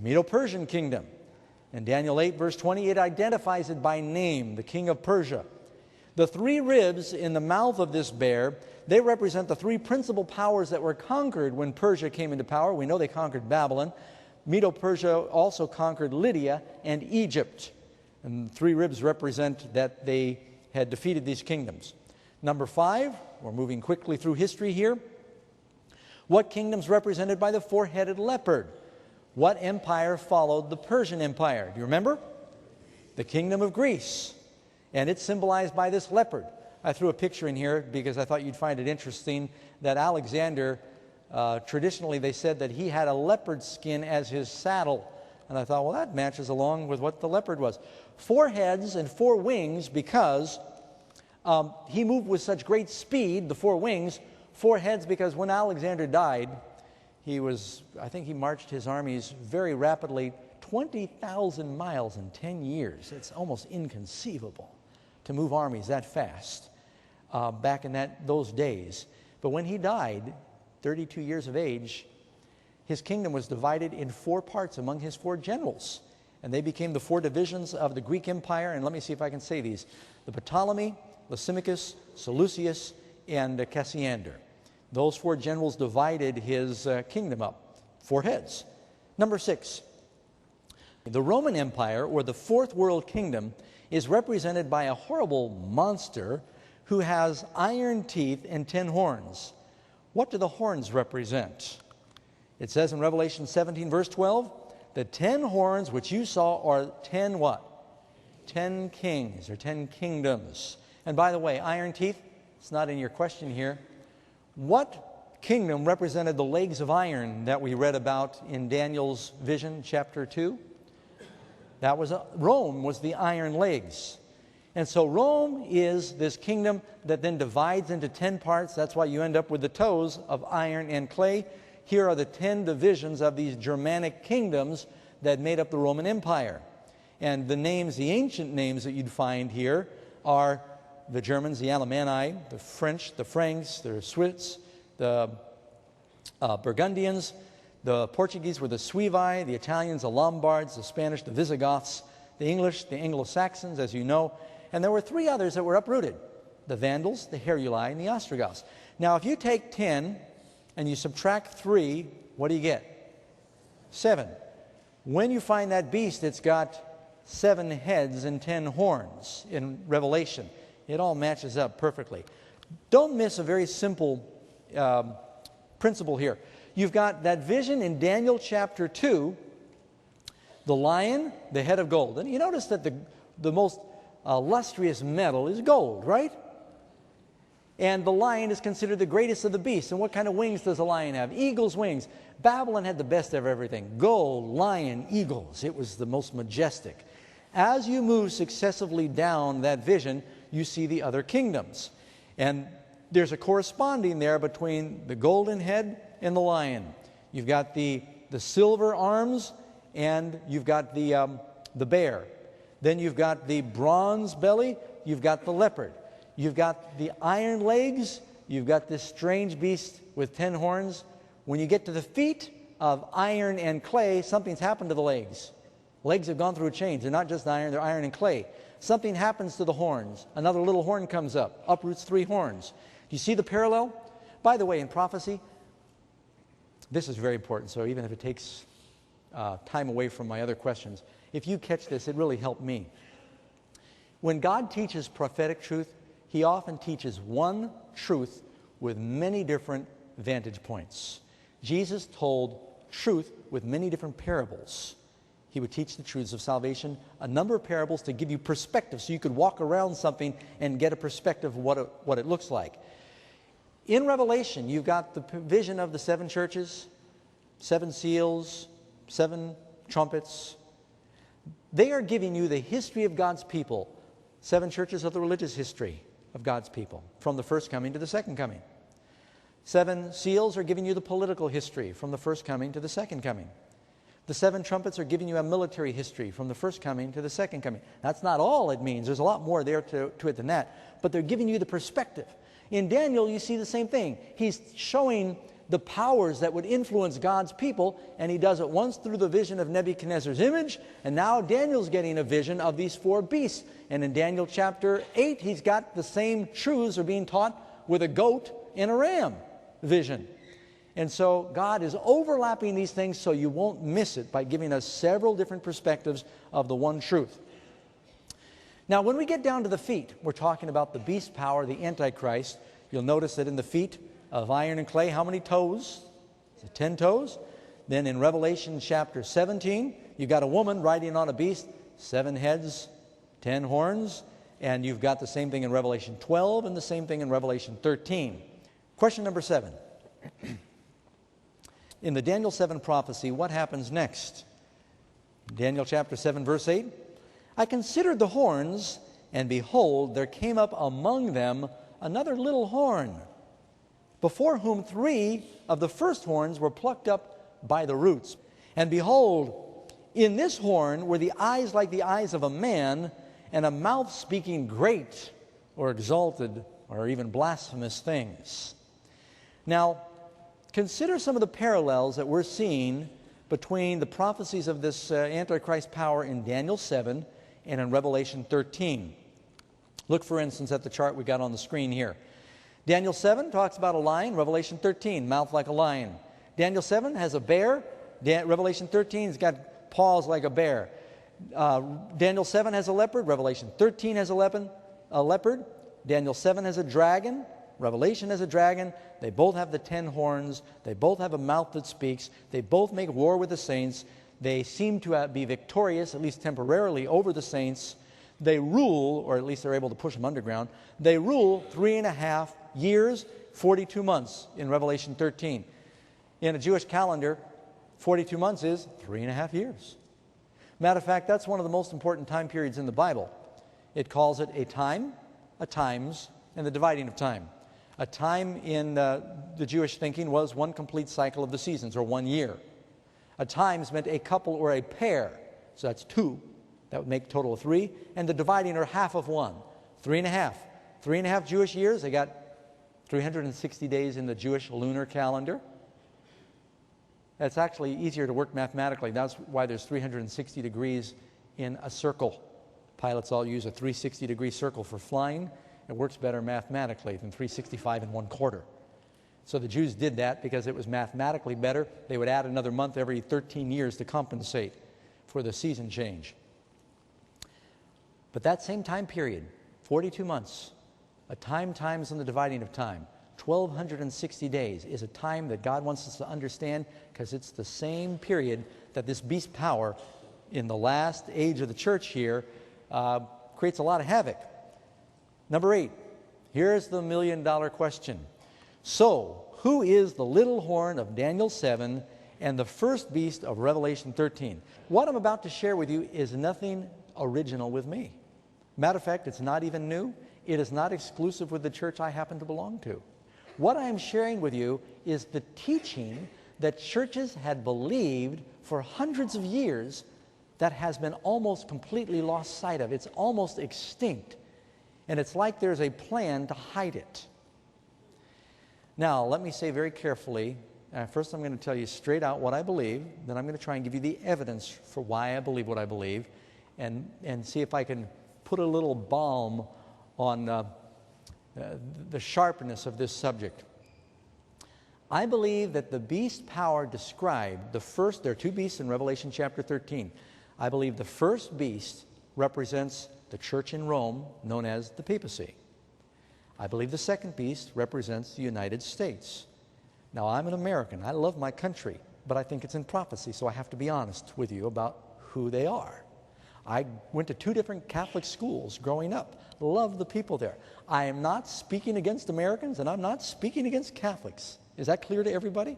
Medo-Persian kingdom. In Daniel 8, verse 20, it identifies it by name, the king of Persia. The three ribs in the mouth of this bear, they represent the three principal powers that were conquered when Persia came into power. We know they conquered Babylon. Medo-Persia also conquered Lydia and Egypt. And the three ribs represent that they had defeated these kingdoms. Number 5, we're moving quickly through history here. What kingdom's represented by the four-headed leopard? What empire followed the Persian Empire? Do you remember? The kingdom of Greece. And it's symbolized by this leopard. I threw a picture in here because I thought you'd find it interesting that Alexander, traditionally they said that he had a leopard skin as his saddle. And I thought, well, that matches along with what the leopard was. 4 heads and 4 wings because he moved with such great speed, the 4 wings. 4 heads because when Alexander died, I think he marched his armies very rapidly, 20,000 miles in 10 years. It's almost inconceivable to move armies that fast back in those days. But when he died, 32 years of age, his kingdom was divided in 4 parts among his 4 generals. And they became the 4 divisions of the Greek Empire. And let me see if I can say these. The Ptolemy, Lysimachus, Seleucus, and Cassander. Those 4 generals divided his kingdom up. 4 heads. Number 6. The Roman Empire, or the Fourth World Kingdom, is represented by a horrible monster who has iron teeth and 10 horns. What do the horns represent? It says in Revelation 17, verse 12, the 10 horns which you saw are 10 what? 10 kings, or 10 kingdoms. And by the way, iron teeth, it's not in your question here. What kingdom represented the legs of iron that we read about in Daniel's vision, chapter 2? That was Rome was the iron legs. And so Rome is this kingdom that then divides into 10 parts. That's why you end up with the toes of iron and clay. Here are the 10 divisions of these Germanic kingdoms that made up the Roman Empire. And the names, the ancient names that you'd find here are the Germans, the Alemanni, the French, the Franks, the Swiss, the Burgundians. The Portuguese were the Suevi, the Italians, the Lombards, the Spanish, the Visigoths, the English, the Anglo-Saxons, as you know. And there were 3 others that were uprooted, the Vandals, the Heruli, and the Ostrogoths. Now, if you take 10 and you subtract 3, what do you get? 7. When you find that beast, it's got 7 heads and 10 horns in Revelation. It all matches up perfectly. Don't miss a very simple principle here. You've got that vision in Daniel chapter 2, the lion, the head of gold. And you notice that the most lustrous metal is gold, right? And the lion is considered the greatest of the beasts. And what kind of wings does a lion have? Eagle's wings. Babylon had the best of everything. Gold, lion, eagles. It was the most majestic. As you move successively down that vision, you see the other kingdoms. And there's a corresponding there between the golden head and the lion. You've got the silver arms, and you've got the bear. Then you've got the bronze belly, you've got the leopard. You've got the iron legs, you've got this strange beast with 10 horns. When you get to the feet of iron and clay, something's happened to the legs. Legs have gone through a change. They're not just iron, they're iron and clay. Something happens to the horns. Another little horn comes up, uproots 3 horns. Do you see the parallel? By the way, in prophecy, this is very important, so even if it takes time away from my other questions, if you catch this, it really helped me. When God teaches prophetic truth, He often teaches one truth with many different vantage points. Jesus told truth with many different parables. He would teach the truths of salvation, a number of parables to give you perspective so you could walk around something and get a perspective of what it looks like. In Revelation, you've got the vision of the 7 churches, 7 seals, 7 trumpets. They are giving you the history of God's people. 7 churches of the religious history of God's people, from the first coming to the second coming. 7 seals are giving you the political history from the first coming to the second coming. The 7 trumpets are giving you a military history from the first coming to the second coming. That's not all it means. There's a lot more there to it than that. But they're giving you the perspective. In Daniel, you see the same thing. He's showing the powers that would influence God's people, and he does it once through the vision of Nebuchadnezzar's image, and now Daniel's getting a vision of these four beasts. And in Daniel chapter 8, he's got the same truths are being taught with a goat and a ram vision. And so God is overlapping these things so you won't miss it by giving us several different perspectives of the one truth. Now, when we get down to the feet, we're talking about the beast power, the Antichrist. You'll notice that in the feet of iron and clay, how many toes? 10 toes. Then in Revelation chapter 17, you've got a woman riding on a beast, 7 heads, 10 horns. And you've got the same thing in Revelation 12 and the same thing in Revelation 13. Question number 7. In the Daniel 7 prophecy, what happens next? Daniel chapter 7, verse 8. I considered the horns, and behold, there came up among them another little horn, before whom 3 of the first horns were plucked up by the roots. And behold, in this horn were the eyes like the eyes of a man, and a mouth speaking great or exalted or even blasphemous things. Now, consider some of the parallels that we're seeing between the prophecies of this Antichrist power in Daniel 7 and in Revelation 13. Look, for instance, at the chart we got on the screen here. Daniel 7 talks about a lion. Revelation 13, mouth like a lion. Daniel 7 has a bear. Revelation 13 has got paws like a bear. Daniel 7 has a leopard. Revelation 13 has a leopard. Daniel 7 has a dragon. Revelation has a dragon. They both have the 10 horns. They both have a mouth that speaks. They both make war with the saints. They seem to be victorious, at least temporarily, over the saints. They rule, or at least they're able to push them underground. They rule 3.5 years, 42 months in Revelation 13. In a Jewish calendar, 42 months is 3.5 years. Matter of fact, that's one of the most important time periods in the Bible. It calls it a time, a times, and the dividing of time. A time in the Jewish thinking was one complete cycle of the seasons, or 1 year. A times meant a couple or a pair, so that's 2. That would make a total of 3. And the dividing, or half of 1, 3.5. 3.5 Jewish years. They got 360 days in the Jewish lunar calendar. It's actually easier to work mathematically. That's why there's 360 degrees in a circle. Pilots all use a 360-degree circle for flying. It works better mathematically than 365 1/4. So the Jews did that because it was mathematically better. They would add another month every 13 years to compensate for the season change. But that same time period, 42 months, a time times in the dividing of time, 1,260 days is a time that God wants us to understand, because it's the same period that this beast power in the last age of the church here creates a lot of havoc. Number 8, here's the million-dollar question. So, who is the little horn of Daniel 7 and the first beast of Revelation 13? What I'm about to share with you is nothing original with me. Matter of fact, it's not even new. It is not exclusive with the church I happen to belong to. What I am sharing with you is the teaching that churches had believed for hundreds of years that has been almost completely lost sight of. It's almost extinct. And it's like there's a plan to hide it. Now, let me say very carefully, first I'm going to tell you straight out what I believe, then I'm going to try and give you the evidence for why I believe what I believe, and see if I can put a little balm on the sharpness of this subject. I believe that the beast power described, there are 2 beasts in Revelation chapter 13. I believe the first beast represents the church in Rome, known as the papacy. I believe the second beast represents the United States. Now, I'm an American. I love my country, but I think it's in prophecy, so I have to be honest with you about who they are. I went to 2 different Catholic schools growing up. Love the people there. I am not speaking against Americans, and I'm not speaking against Catholics. Is that clear to everybody?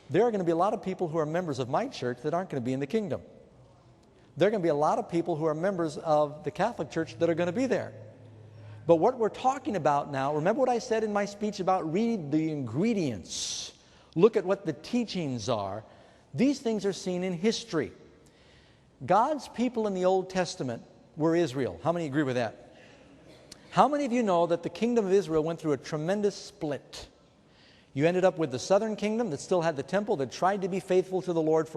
There are going to be a lot of people who are members of my church that aren't going to be in the kingdom. There are going to be a lot of people who are members of the Catholic Church that are going to be there. But what we're talking about now, remember what I said in my speech about read the ingredients. Look at what the teachings are. These things are seen in history. God's people in the Old Testament were Israel. How many agree with that? How many of you know that the kingdom of Israel went through a tremendous split? You ended up with the southern kingdom that still had the temple, that tried to be faithful to the Lord for